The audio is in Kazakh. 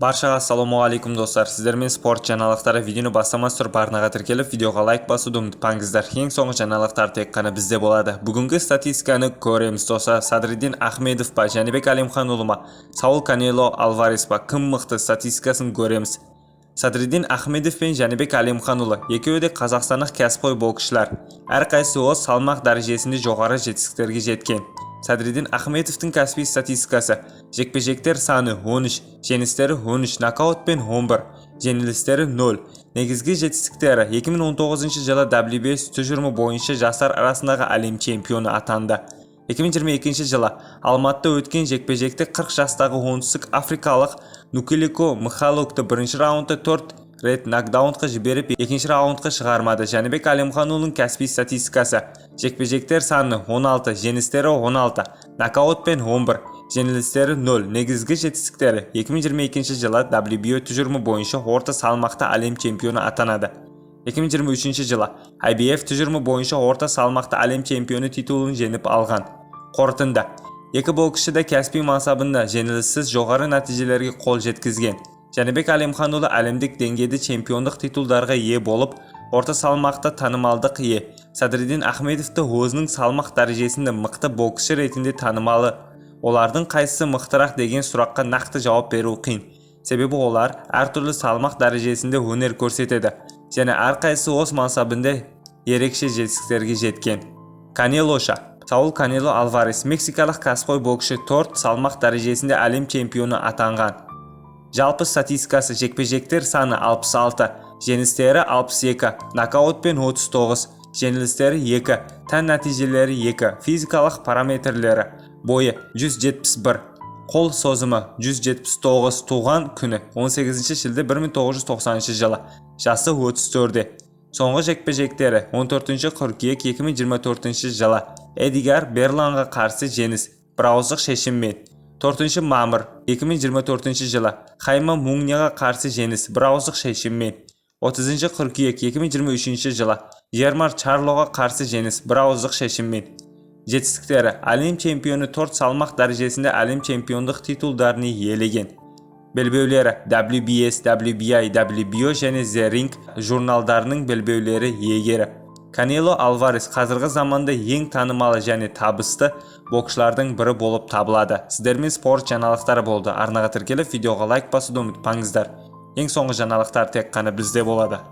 Баршаға ассалаумағалейкум достар, сіздермен спорт жаңалықтары видеоны бастамас тұрып арнаға тіркеліп видеоға лайк басуды ұмытпаңыздар. Ең соңғы жаңалықтар тек қана бізде болады. Бүгінгі статистиканы көреміз достар. Садриддин Ахмедов па, Жәнібек Әлімханұлы ма, Саул Канело Альварес па, кім мықты статистикасын көреміз. Садриддин Ахмедов пен Жәнібек Әлімханұлы екеуі де қазақстандық кәсіпқой боксшылар. Әрқайсысы өз салмақ дәрежесінде жоғары жетістіктерге жеткен. Садриддин Ахмедовтың кәсіби статистикасы: жекпе-жектер саны 13, жеңістері 13, нокаутпен 11, жеңілістері 0. Негізгі жетістіктері: 2019 жылы WBS тұжырымы бойынша жастар арасындағы әлем чемпионы атанды. 2022 жылы Алматыда өткен жекпе-жекте 40 жастағы оңтүстік африкалық Нукелико Мхалокты бірінші раундта 4 рет нокдаунға жіберіп, екінші раундқа шығармады. Жәнібек Әлімханұлының кәсіби статистикасы: жекпе-жектер саны 16, жеңістері 16, нокаутпен 11, жеңілістері 0. Негізгі жетістіктері: 2022 жылы WBO тұжырымы бойынша орта салмақта әлем чемпионы атанады. 2023 жылы IBF тұжырымы бойынша орта салмақта әлем чемпионы титулын жеңіп алған. Қорытынды: екі боксшы да кәсіби мансабында жеңіліссіз жоғары нәтижелерге қол жеткізген. Жәнібек Әлімханұлы әлемдік деңгейде чемпиондық титулдарға ие болып, орта салмақта танымалдық ие. Садриддин Ахмедовты өзінің салмақ дәрежесінде мықты боксшы ретінде танымалы. Олардың қайсысы мықтырақ деген сұраққа нақты жауап беру қиын. Себебі олар әртүрлі салмақ дәрежесінде өнер көрсетеді және әрқайсысы өз мансабында ерекше жетістіктерге жеткен. Канелоша: Саул Канело Альварес мексикалық кәсіпқой боксшы 4 салмақ дәрежесінде әлем чемпионы атанған. Жалпы статистикасы: жекпе-жектер саны 66, жеңістері 62, нокаутпен 39, жеңілістері 2, тән нәтижелері 2, физикалық параметрлері: бойы 171, қол созымы 179, туған күні 18 шілде 1990 жылы, жасы 34-де. Соңғы жекпе-жектері: 14 қыркүйек 2024 жылы Эдгар Берланға қарсы жеңіс, бірауыздық шешіммен. 4 мамыр 2024 жылы Хайма Муньяға қарсы жеңіс, бірауыздық шешіммен. 30 қыркүйек 2023 жылы Жермар Чарлоға қарсы жеңіс, бірауыздық шешіммен. Жетістіктері: әлем чемпионы 4 салмақ дәрежесінде әлем чемпиондық титулдарын иелеген. Белбеулері: WBS, WBI, WBO және The Ring журналдарының белбеулері иегері. Канело Альварес қазіргі заманда ең танымалы және табысты боксшылардың бірі болып табылады. Сіздермен спорт жаңалықтары болды. Арнаға тіркеліп видеоға лайк басуды ұмытпаңыздар. Ең соңғы жаңалықтар тек қана бізде болады.